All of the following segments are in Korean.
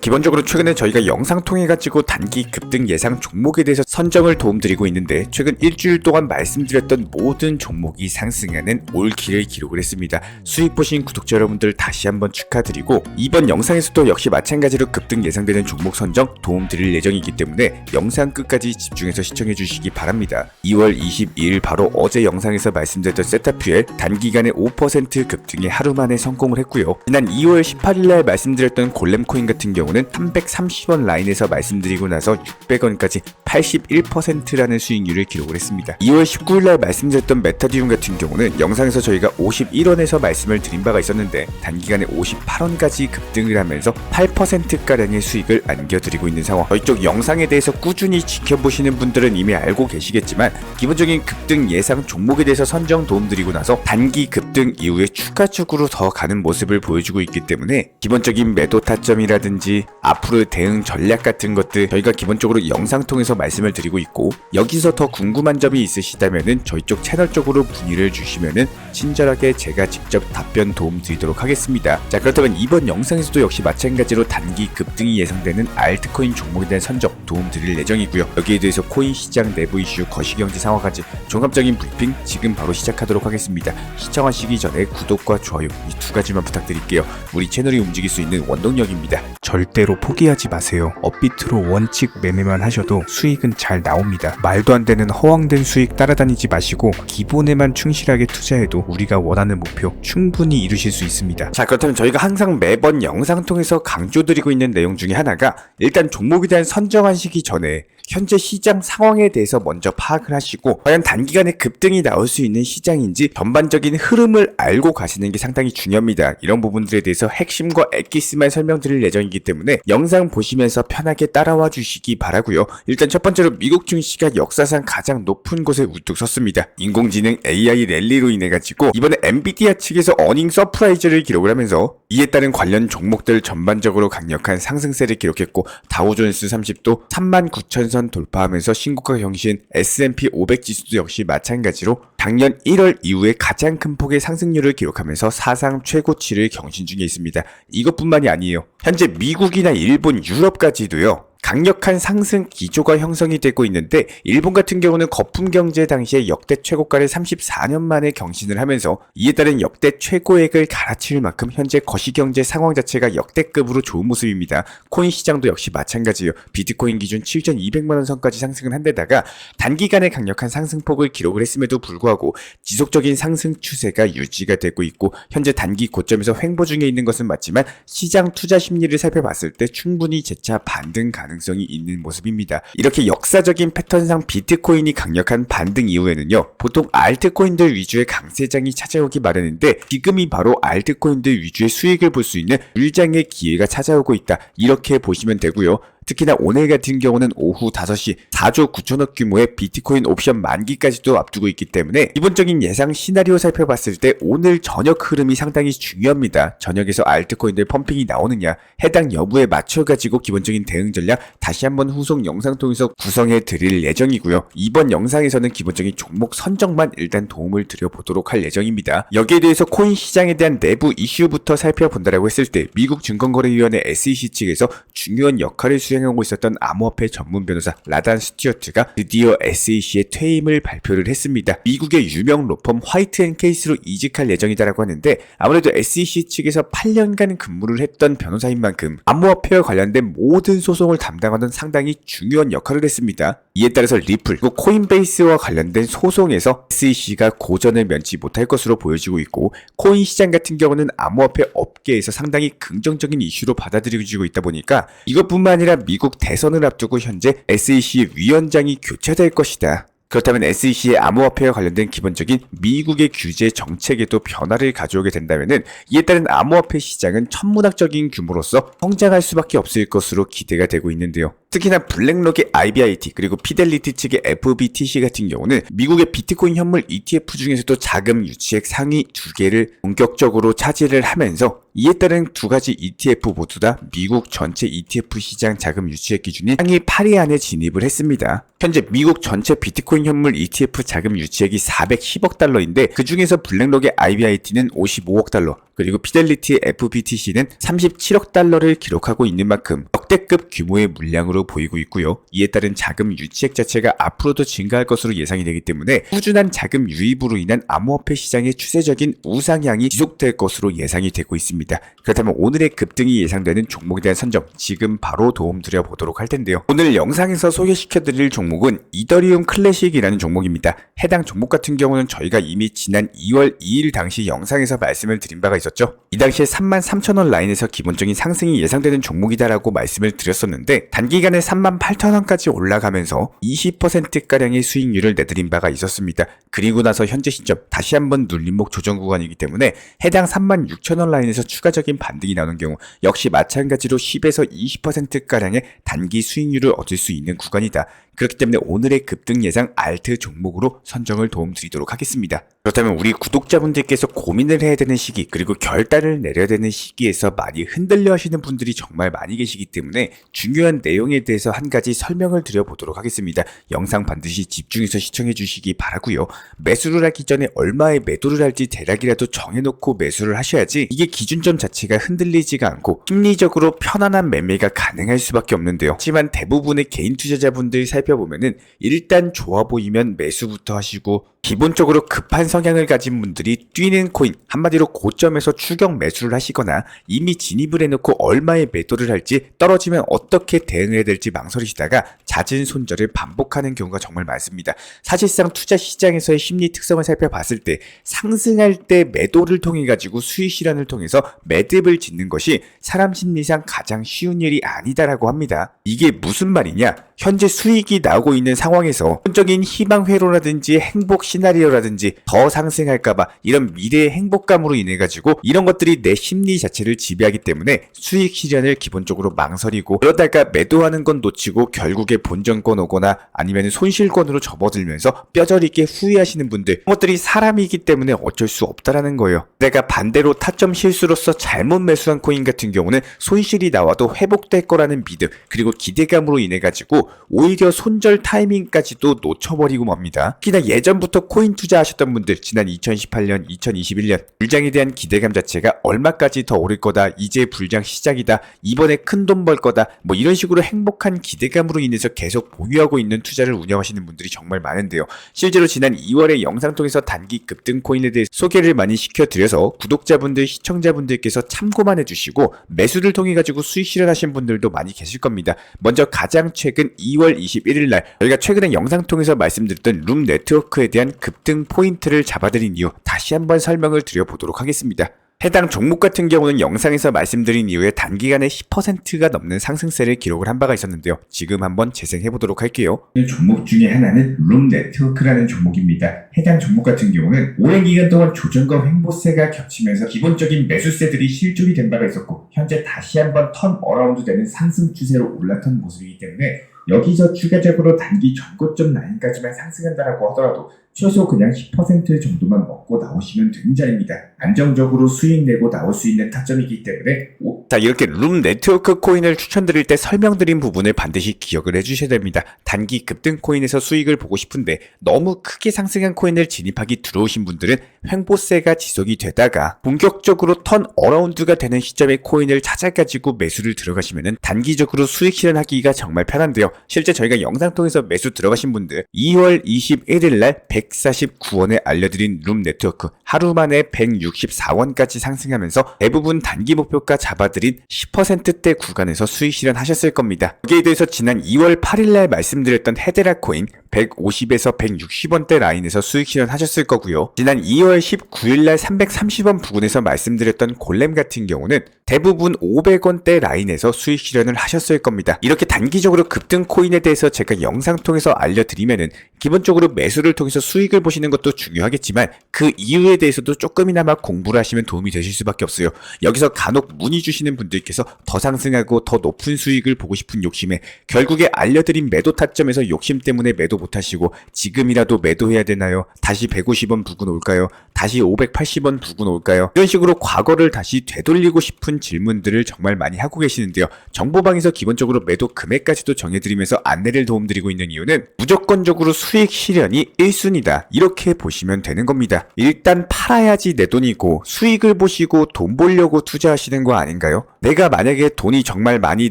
기본적으로 최근에 저희가 영상 통해 가지고 단기 급등 예상 종목에 대해서 선정을 도움드리고 있는데, 최근 일주일 동안 말씀드렸던 모든 종목이 상승하는 올킬을 기록을 했습니다. 수익 보신 구독자 여러분들 다시 한번 축하드리고, 이번 영상에서도 역시 마찬가지로 급등 예상되는 종목 선정 도움드릴 예정이기 때문에 영상 끝까지 집중해서 시청해 주시기 바랍니다. 2월 22일 바로 어제 영상에서 말씀드렸던 세타퓨엘 단기간에 5% 급등에 하루 만에 성공을 했고요. 지난 2월 18일날 말씀드렸던 골렘코인 같은 경우는 330원 라인에서 말씀드리고 나서 600원까지 81%라는 수익률을 기록을 했습니다. 2월 19일날 말씀드렸던 메타디움 같은 경우는 영상에서 저희가 51원에서 말씀을 드린 바가 있었는데 단기간에 58원까지 급등을 하면서 8%가량의 수익을 안겨드리고 있는 상황. 저희 쪽 영상에 대해서 꾸준히 지켜보시는 분들은 이미 알고 계시겠지만, 기본적인 급등 예상 종목에 대해서 선정 도움드리고 나서 단기 급등 이후에 추가적으로 더 가는 모습을 보여주고 있기 때문에 기본적인 매도 타점이라든지 앞으로의 대응 전략 같은 것들 저희가 기본적으로 영상 통해서 말씀을 드리고 있고, 여기서 더 궁금한 점이 있으시다면은 저희 쪽 채널 쪽으로 문의를 주시면은 친절하게 제가 직접 답변 도움 드리도록 하겠습니다. 자, 그렇다면 이번 영상에서도 역시 마찬가지로 단기 급등이 예상되는 알트코인 종목에 대한 선정 도움 드릴 예정이고요. 여기에 대해서 코인 시장 내부 이슈, 거시경제 상황까지 종합적인 브리핑 지금 바로 시작하도록 하겠습니다. 시청하시기 전에 구독과 좋아요 이 두 가지만 부탁드릴게요. 우리 채널이 움직일 수 있는 원동력입니다. 절대로 포기하지 마세요. 업비트로 원칙 매매만 하셔도 수익은 잘 나옵니다. 말도 안 되는 허황된 수익 따라다니지 마시고 기본에만 충실하게 투자해도 우리가 원하는 목표 충분히 이루실 수 있습니다. 자, 그렇다면 저희가 항상 매번 영상 통해서 강조드리고 있는 내용 중에 하나가, 일단 종목에 대한 선정하시기 전에 현재 시장 상황에 대해서 먼저 파악을 하시고, 과연 단기간에 급등이 나올 수 있는 시장인지 전반적인 흐름을 알고 가시는 게 상당히 중요합니다. 이런 부분들에 대해서 핵심과 엑기스만 설명드릴 예정이기 때문에 영상 보시면서 편하게 따라와 주시기 바라고요. 일단 첫 번째로 미국 증시가 역사상 가장 높은 곳에 우뚝 섰습니다. 인공지능 AI 랠리로 인해 가지고 이번에 엔비디아 측에서 어닝 서프라이즈를 기록을 하면서 이에 따른 관련 종목들 전반적으로 강력한 상승세를 기록했고, 다우존스 30도 39,000선 돌파하면서 신고가 경신, S&P 500 지수도 역시 마찬가지로 작년 1월 이후에 가장 큰 폭의 상승률을 기록하면서 사상 최고치를 경신 중에 있습니다. 이것뿐만이 아니에요. 현재 미국이나 일본, 유럽까지도요, 강력한 상승 기조가 형성이 되고 있는데, 일본 같은 경우는 거품 경제 당시에 역대 최고가를 34년 만에 경신을 하면서 이에 따른 역대 최고액을 갈아치울 만큼 현재 거시경제 상황 자체가 역대급으로 좋은 모습입니다. 코인 시장도 역시 마찬가지예요. 비트코인 기준 7,200만원 선까지 상승을 한 데다가 단기간에 강력한 상승폭을 기록을 했음에도 불구하고 지속적인 상승 추세가 유지가 되고 있고, 현재 단기 고점에서 횡보 중에 있는 것은 맞지만 시장 투자 심리를 살펴봤을 때 충분히 재차 반등 가능성이 있는 모습입니다. 이렇게 역사적인 패턴상 비트코인이 강력한 반등 이후에는요, 보통 알트코인들 위주의 강세장이 찾아오기 마련인데, 지금이 바로 알트코인들 위주의 수익을 볼 수 있는 물장의 기회가 찾아오고 있다, 이렇게 보시면 되고요. 특히나 오늘 같은 경우는 오후 5시 4조 9천억 규모의 비트코인 옵션 만기까지도 앞두고 있기 때문에 기본적인 예상 시나리오 살펴봤을 때 오늘 저녁 흐름이 상당히 중요합니다. 저녁에서 알트코인들 펌핑이 나오느냐, 해당 여부에 맞춰가지고 기본적인 대응 전략 다시 한번 후속 영상 통해서 구성해 드릴 예정이고요. 이번 영상에서는 기본적인 종목 선정만 일단 도움을 드려보도록 할 예정입니다. 여기에 대해서 코인 시장에 대한 내부 이슈부터 살펴본다라고 했을 때, 미국 증권거래위원회 SEC 측에서 중요한 역할을 수행하고 있었던 암호화폐 전문 변호사 라단 스튜어트가 드디어 SEC의 퇴임을 발표를 했습니다. 미국의 유명 로펌 화이트앤케이스로 이직할 예정이다라고 하는데, 아무래도 SEC 측에서 8년간 근무를 했던 변호사인 만큼 암호화폐와 관련된 모든 소송을 담당하는 상당히 중요한 역할을 했습니다. 이에 따라서 리플, 그리고 코인베이스와 관련된 소송에서 SEC가 고전을 면치 못할 것으로 보여지고 있고, 코인 시장 같은 경우는 암호화폐 업계에서 상당히 긍정적인 이슈로 받아들여지고 있다 보니까 이것뿐만 아니라 미국 대선을 앞두고 현재 SEC 위원장이 교체될 것이다. 그렇다면 SEC의 암호화폐와 관련된 기본적인 미국의 규제 정책에도 변화를 가져오게 된다면은 이에 따른 암호화폐 시장은 천문학적인 규모로서 성장할 수밖에 없을 것으로 기대가 되고 있는데요. 특히나 블랙록의 IBIT 그리고 피델리티 측의 FBTC 같은 경우는 미국의 비트코인 현물 ETF 중에서도 자금 유치액 상위 2개를 본격적으로 차지를 하면서 이에 따른 두 가지 ETF 모두 다 미국 전체 ETF 시장 자금 유치액 기준인 상위 8위 안에 진입을 했습니다. 현재 미국 전체 비트코인 현물 ETF 자금 유치액이 410억 달러인데 그 중에서 블랙록의 IBIT는 55억 달러 그리고 피델리티의 FBTC는 37억 달러를 기록하고 있는 만큼 역대급 규모의 물량으로 보이고 있고요. 이에 따른 자금 유치액 자체가 앞으로도 증가할 것으로 예상이 되기 때문에 꾸준한 자금 유입으로 인한 암호화폐 시장의 추세적인 우상향이 지속될 것으로 예상이 되고 있습니다. 그렇다면 오늘의 급등이 예상되는 종목에 대한 선정 지금 바로 도움드려 보도록 할 텐데요. 오늘 영상에서 소개시켜드릴 종목은 이더리움 클래식이라는 종목입니다. 해당 종목 같은 경우는 저희가 이미 지난 2월 2일 당시 영상에서 말씀을 드린 바가 있었죠. 이 당시에 33,000원 라인에서 기본적인 상승이 예상되는 종목이다라고 말씀을 드렸었는데 단기간에 38,000원까지 올라가면서 20%가량의 수익률을 내드린 바가 있었습니다. 그리고 나서 현재 시점 다시 한번 눌림목 조정 구간이기 때문에 해당 36,000원 라인에서 추가적인 반등이 나오는 경우 역시 마찬가지로 10에서 20%가량의 단기 수익률을 얻을 수 있는 구간이다. 그렇기 때문에 오늘의 급등 예상 알트 종목으로 선정을 도움드리도록 하겠습니다. 그렇다면 우리 구독자분들께서 고민을 해야 되는 시기 그리고 결단을 내려야 되는 시기에서 많이 흔들려 하시는 분들이 정말 많이 계시기 때문에 중요한 내용에 대해서 한 가지 설명을 드려보도록 하겠습니다. 영상 반드시 집중해서 시청해 주시기 바라고요. 매수를 하기 전에 얼마에 매도를 할지 대략이라도 정해놓고 매수를 하셔야지 이게 기준점 자체가 흔들리지가 않고 심리적으로 편안한 매매가 가능할 수밖에 없는데요. 하지만 대부분의 개인 투자자분들 살펴보면은 일단 좋아 보이면 매수부터 하시고 기본적으로 급한 성향을 가진 분들이 뛰는 코인, 한마디로 고점에서 추격 매수를 하시거나 이미 진입을 해놓고 얼마에 매도를 할지 떨어지면 어떻게 대응해야 될지 망설이시다가 잦은 손절을 반복하는 경우가 정말 많습니다. 사실상 투자 시장에서의 심리 특성을 살펴봤을 때 상승할 때 매도를 통해 가지고 수익 실현을 통해서 매듭을 짓는 것이 사람 심리상 가장 쉬운 일이 아니다라고 합니다. 이게 무슨 말이냐? 현재 수익이 나오고 있는 상황에서 본적인 희망 회로라든지 행복 시나리오라든지 더 상승할까봐 이런 미래의 행복감으로 인해 가지고 이런 것들이 내 심리 자체를 지배하기 때문에 수익 실현을 기본적으로 망설이고 그러다가 매도하는 건 놓치고 결국에 본전권 오거나 아니면 손실권으로 접어들면서 뼈저리게 후회하시는 분들 그것들이 사람이기 때문에 어쩔 수 없다라는 거예요. 내가 반대로 타점 실수로서 잘못 매수한 코인 같은 경우는 손실이 나와도 회복될 거라는 믿음 그리고 기대감으로 인해 가지고 오히려 손절 타이밍까지도 놓쳐버리고 맙니다. 특히나 예전부터 코인 투자하셨던 분들 지난 2018년, 2021년 불장에 대한 기대감 자체가 얼마까지 더 오를 거다, 이제 불장 시작이다, 이번에 큰 돈 벌 거다 뭐 이런 식으로 행복한 기대감으로 인해서 계속 보유하고 있는 투자를 운영하시는 분들이 정말 많은데요. 실제로 지난 2월에 영상 통해서 단기 급등 코인에 대해 소개를 많이 시켜드려서 구독자분들, 시청자분들께서 참고만 해주시고 매수를 통해 가지고 수익 실현하신 분들도 많이 계실 겁니다. 먼저 가장 최근 2월 21일 날 저희가 최근에 영상 통해서 말씀드렸던 룸 네트워크에 대한 급등 포인트를 잡아드린 이유 다시 한번 설명을 드려보도록 하겠습니다. 해당 종목 같은 경우는 영상에서 말씀드린 이후에 단기간에 10%가 넘는 상승세를 기록을 한 바가 있었는데요. 지금 한번 재생해보도록 할게요. 종목 중에 하나는 룸 네트워크라는 종목입니다. 해당 종목 같은 경우는 오랜 기간 동안 조정과 횡보세가 겹치면서 기본적인 매수세들이 실존이 된 바가 있었고 현재 다시 한번 턴 어라운드 되는 상승 추세로 올라탄 모습이기 때문에 여기서 추가적으로 단기 전고점 라인까지만 상승한다라고 하더라도 최소 그냥 10% 정도만 먹고 나오시면 되는 자리입니다. 안정적으로 수익 내고 나올 수 있는 타점이기 때문에 자 이렇게 룸 네트워크 코인을 추천드릴 때 설명드린 부분을 반드시 기억을 해주셔야 됩니다. 단기 급등 코인에서 수익을 보고 싶은데 너무 크게 상승한 코인을 진입하기 두려우신 분들은 횡보세가 지속이 되다가 본격적으로 턴 어라운드가 되는 시점에 코인을 찾아가지고 매수를 들어가시면 단기적으로 수익 실현하기가 정말 편한데요. 실제 저희가 영상 통해서 매수 들어가신 분들 2월 21일 날 149원에 알려드린 룸 네트워크 하루 만에 164원까지 상승하면서 대부분 단기 목표가 잡아드린 10%대 구간에서 수익 실현하셨을 겁니다. 여기에 대해서 지난 2월 8일 날 말씀드렸던 헤데라 코인 150에서 160원대 라인에서 수익 실현하셨을 거고요. 지난 2월 19일날 330원 부근에서 말씀드렸던 골렘 같은 경우는 대부분 500원대 라인에서 수익 실현을 하셨을 겁니다. 이렇게 단기적으로 급등 코인에 대해서 제가 영상 통해서 알려드리면은 기본적으로 매수를 통해서 수익을 보시는 것도 중요하겠지만 그 이유에 대해서도 조금이나마 공부를 하시면 도움이 되실 수밖에 없어요. 여기서 간혹 문의 주시는 분들께서 더 상승하고 더 높은 수익을 보고 싶은 욕심에 결국에 알려드린 매도 타점에서 욕심 때문에 매도 못하시고 지금이라도 매도해야 되나요? 다시 150원 부근 올까요? 다시 580원 부근 올까요? 이런 식으로 과거를 다시 되돌리고 싶은 질문들을 정말 많이 하고 계시는데요. 정보방에서 기본적으로 매도 금액까지도 정해드리면서 안내를 도움드리고 있는 이유는 무조건적으로 수익 실현이 1순위다. 이렇게 보시면 되는 겁니다. 일단 팔아야지 내 돈이고 수익을 보시고 돈 벌려고 투자하시는 거 아닌가요? 내가 만약에 돈이 정말 많이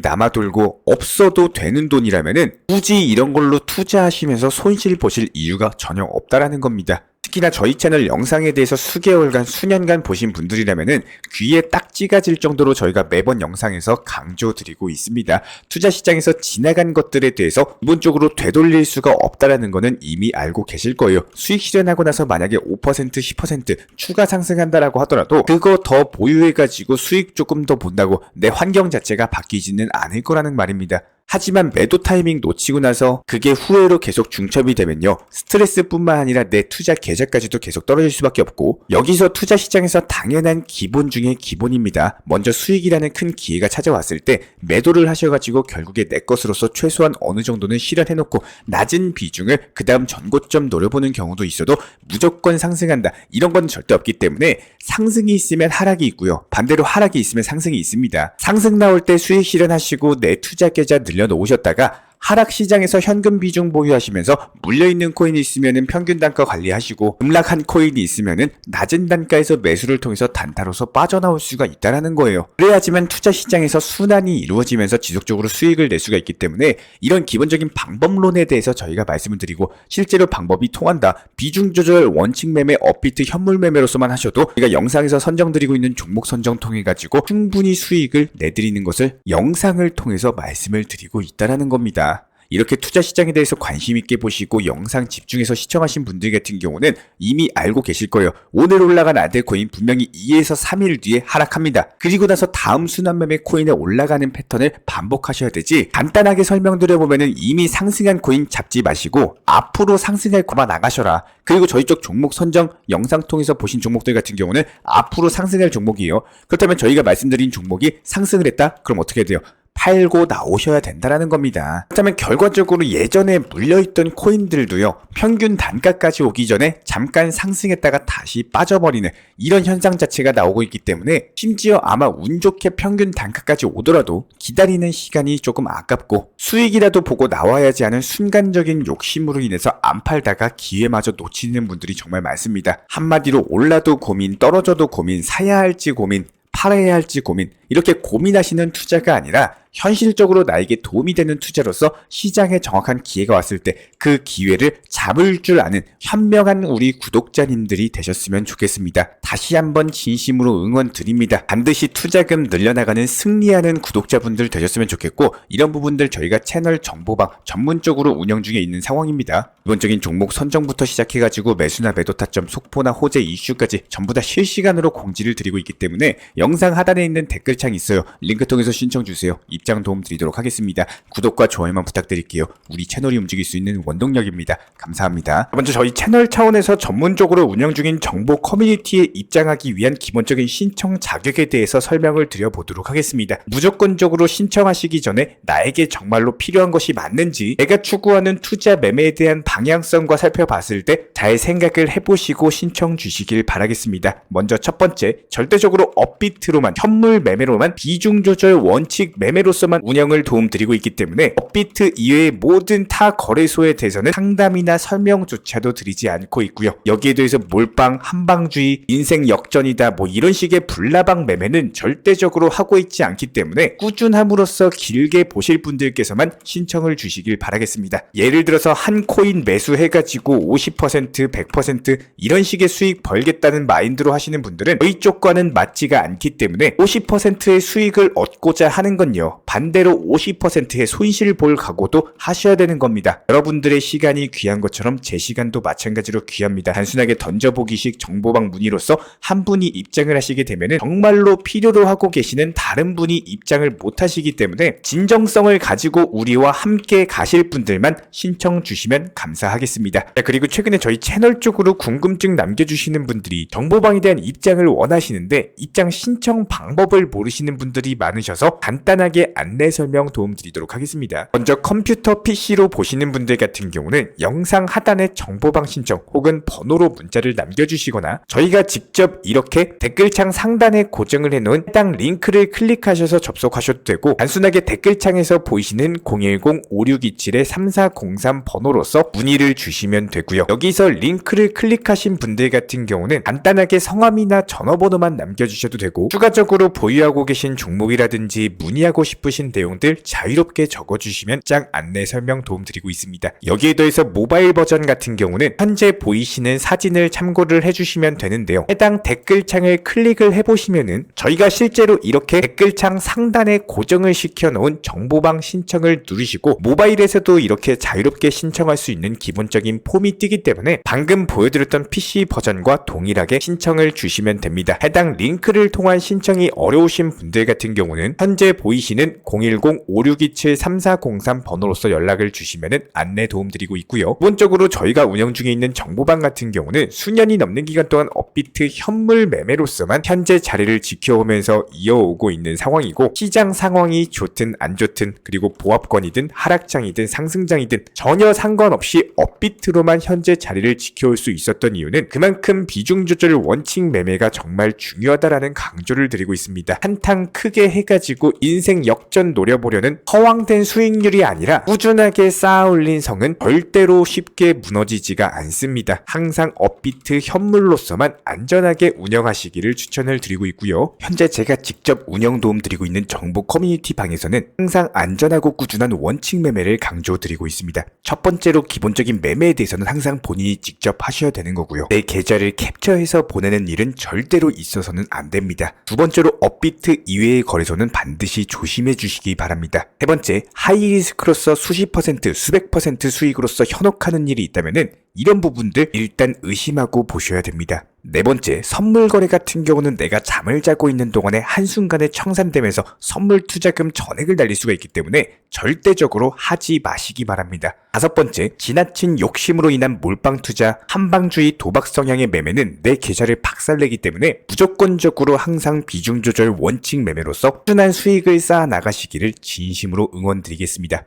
남아돌고 없어도 되는 돈이라면은 굳이 이런 걸로 투자하시면서 손실 보실 이유가 전혀 없다라는 겁니다. 특히나 저희 채널 영상에 대해서 수개월간, 수년간 보신 분들이라면은 귀에 딱지가 질 정도로 저희가 매번 영상에서 강조드리고 있습니다. 투자 시장에서 지나간 것들에 대해서 기본적으로 되돌릴 수가 없다라는 거는 이미 알고 계실 거예요. 수익 실현하고 나서 만약에 5%, 10% 추가 상승한다라고 하더라도 그거 더 보유해가지고 수익 조금 더 본다고 내 환경 자체가 바뀌지는 않을 거라는 말입니다. 하지만 매도 타이밍 놓치고 나서 그게 후회로 계속 중첩이 되면요. 스트레스뿐만 아니라 내 투자 계좌까지도 계속 떨어질 수밖에 없고 여기서 투자 시장에서 당연한 기본 중에 기본입니다. 먼저 수익이라는 큰 기회가 찾아왔을 때 매도를 하셔가지고 결국에 내 것으로서 최소한 어느 정도는 실현해놓고 낮은 비중을 그 다음 전고점 노려보는 경우도 있어도 무조건 상승한다. 이런 건 절대 없기 때문에 상승이 있으면 하락이 있고요. 반대로 하락이 있으면 상승이 있습니다. 상승 나올 때 수익 실현하시고 내 투자 계좌 늘려놓으셨다가 하락 시장에서 현금 비중 보유하시면서 물려있는 코인이 있으면은 평균 단가 관리하시고 급락한 코인이 있으면은 낮은 단가에서 매수를 통해서 단타로서 빠져나올 수가 있다라는 거예요. 그래야지만 투자 시장에서 순환이 이루어지면서 지속적으로 수익을 낼 수가 있기 때문에 이런 기본적인 방법론에 대해서 저희가 말씀을 드리고 실제로 방법이 통한다. 비중 조절, 원칙 매매, 업비트, 현물 매매로서만 하셔도 저희가 영상에서 선정드리고 있는 종목 선정 통해 가지고 충분히 수익을 내드리는 것을 영상을 통해서 말씀을 드리고 있다라는 겁니다. 이렇게 투자 시장에 대해서 관심 있게 보시고 영상 집중해서 시청하신 분들 같은 경우는 이미 알고 계실 거예요. 오늘 올라간 아델코인 분명히 2에서 3일 뒤에 하락합니다. 그리고 나서 다음 순환매매 코인에 올라가는 패턴을 반복하셔야 되지 간단하게 설명드려보면은 이미 상승한 코인 잡지 마시고 앞으로 상승할 코만 나가셔라. 그리고 저희 쪽 종목 선정 영상 통해서 보신 종목들 같은 경우는 앞으로 상승할 종목이에요. 그렇다면 저희가 말씀드린 종목이 상승을 했다? 그럼 어떻게 돼요? 팔고 나오셔야 된다라는 겁니다. 그렇다면 결과적으로 예전에 물려있던 코인들도요. 평균 단가까지 오기 전에 잠깐 상승했다가 다시 빠져버리는 이런 현상 자체가 나오고 있기 때문에 심지어 아마 운 좋게 평균 단가까지 오더라도 기다리는 시간이 조금 아깝고 수익이라도 보고 나와야지 하는 순간적인 욕심으로 인해서 안 팔다가 기회마저 놓치는 분들이 정말 많습니다. 한마디로 올라도 고민, 떨어져도 고민, 사야 할지 고민, 팔아야 할지 고민, 이렇게 고민하시는 투자가 아니라 현실적으로 나에게 도움이 되는 투자로서 시장에 정확한 기회가 왔을 때 그 기회를 잡을 줄 아는 현명한 우리 구독자님들이 되셨으면 좋겠습니다. 다시 한번 진심으로 응원 드립니다. 반드시 투자금 늘려나가는 승리하는 구독자분들 되셨으면 좋겠고 이런 부분들 저희가 채널 정보방 전문적으로 운영 중에 있는 상황입니다. 기본적인 종목 선정부터 시작해가지고 매수나 매도 타점, 속보나 호재 이슈까지 전부 다 실시간으로 공지를 드리고 있기 때문에 영상 하단에 있는 댓글창 있어요. 링크 통해서 신청주세요. 입장 도움 드리도록 하겠습니다. 구독과 좋아요만 부탁드릴게요. 우리 채널이 움직일 수 있는 원동력입니다. 감사합니다. 먼저 저희 채널 차원에서 전문적으로 운영 중인 정보 커뮤니티에 입장하기 위한 기본적인 신청 자격에 대해서 설명을 드려보도록 하겠습니다. 무조건적으로 신청하시기 전에 나에게 정말로 필요한 것이 맞는지 내가 추구하는 투자 매매에 대한 방향성과 살펴봤을 때 잘 생각을 해보시고 신청 주시길 바라겠습니다. 먼저 첫 번째, 절대적으로 업비트로만 현물 매매로만 비중 조절 원칙 매매로서만 운영을 도움드리고 있기 때문에 업비트 이외의 모든 타 거래소에 대해서는 상담이나 설명조차도 드리지 않고 있고요. 여기에 대해서 몰빵, 한방주의, 인생 역전이다 뭐 이런 식의 불나방 매매는 절대적으로 하고 있지 않기 때문에 꾸준함으로써 길게 보실 분들께서만 신청을 주시길 바라겠습니다. 예를 들어서 한 코인 매수해가지고 50%, 100% 이런 식의 수익 벌겠다는 마인드로 하시는 분들은 저희 쪽과는 맞지가 않기 때문에 50%의 수익을 얻고자 하는 건요. 반대로 50%의 손실 볼 각오도 하셔야 되는 겁니다. 여러분들의 시간이 귀한 것처럼 제 시간도 마찬가지로 귀합니다. 단순하게 던져보기식 정보방 문의로서 한 분이 입장을 하시게 되면 정말로 필요로 하고 계시는 다른 분이 입장을 못 하시기 때문에 진정성을 가지고 우리와 함께 가실 분들만 신청 주시면 감사하겠습니다. 자, 그리고 최근에 저희 채널 쪽으로 궁금증 남겨주시는 분들이 정보방에 대한 입장을 원하시는데 입장 신청 방법을 모르시는 분들이 많으셔서 간단하게 안내 설명 도움드리도록 하겠습니다. 먼저 컴퓨터 PC로 보시는 분들 같은 경우는 영상 하단에 정보방 신청 혹은 번호로 문자를 남겨주시거나 저희가 직접 이렇게 댓글창 상단에 고정을 해놓은 해당 링크를 클릭하셔서 접속하셔도 되고 단순하게 댓글창에서 보이시는 010-5627-3403 번호로서 문의를 주시면 되고요. 여기서 링크를 클릭하신 분들 같은 경우는 간단하게 성함이나 전화번호만 남겨주셔도 되고 추가적으로 보유하고 계신 종목이라든지 문의하고 싶으신 내용들 자유롭게 적어주시면 짝 안내 설명 도움드리고 있습니다. 여기에 더해서 모바일 버전 같은 경우는 현재 보이시는 사진을 참고를 해주시면 되는데요. 해당 댓글창을 클릭을 해보시면은 저희가 실제로 이렇게 댓글창 상단에 고정을 시켜놓은 정보방 신청을 누르시고 모바일에서도 이렇게 자유롭게 신청할 수 있는 기본적인 폼이 뜨기 때문에 방금 보여드렸던 PC 버전과 동일하게 신청을 주시면 됩니다. 해당 링크를 통한 신청이 어려우신 분들 같은 경우는 현재 보이시는 010-5627-3403 번호로서 연락을 주시면 안내 도움드리고 있고요. 기본적으로 저희가 운영 중에 있는 정보방 같은 경우는 수년이 넘는 기간 동안 업비트 현물 매매로서만 현재 자리를 지켜오면서 이어오고 있는 상황이고 시장 상황이 좋든 안 좋든 그리고 보합권이든 하락장이든 상승장이든 전혀 상관없이 업비트로만 현재 자리를 지켜올 수 있었던 이유는 그만큼 비중 조절 원칙 매매가 정말 중요하다라는 강조를 드리고 있습니다. 한탕 크게 해가지고 인생 역전 노려보려는 허황된 수익률이 아니라 꾸준하게 쌓아 올린 성은 절대로 쉽게 무너지지가 않습니다. 항상 업비트 현물로서만 안전하게 운영하시기를 추천을 드리고 있고요. 현재 제가 직접 운영 도움 드리고 있는 정보 커뮤니티 방에서는 항상 안전하고 꾸준한 원칙 매매를 강조드리고 있습니다. 첫 번째로 기본적인 매매에 대해서는 항상 본인이 직접 하셔야 되는 거고요. 내 계좌를 캡처해서 보내는 일은 절대로 있어서는 안 됩니다. 두 번째로 업비트 이외의 거래소는 반드시 조심해 주시기 바랍니다. 세 번째, 하이리스크로서 수십 퍼센트, 수백 퍼센트 수익으로서 현혹하는 일이 있다면은 이런 부분들 일단 의심하고 보셔야 됩니다. 네 번째, 선물 거래 같은 경우는 내가 잠을 자고 있는 동안에 한순간에 청산되면서 선물 투자금 전액을 날릴 수가 있기 때문에 절대적으로 하지 마시기 바랍니다. 다섯 번째, 지나친 욕심으로 인한 몰빵 투자, 한방주의 도박 성향의 매매는 내 계좌를 박살내기 때문에 무조건적으로 항상 비중 조절 원칙 매매로서 꾸준한 수익을 쌓아 나가시기를 진심으로 응원드리겠습니다.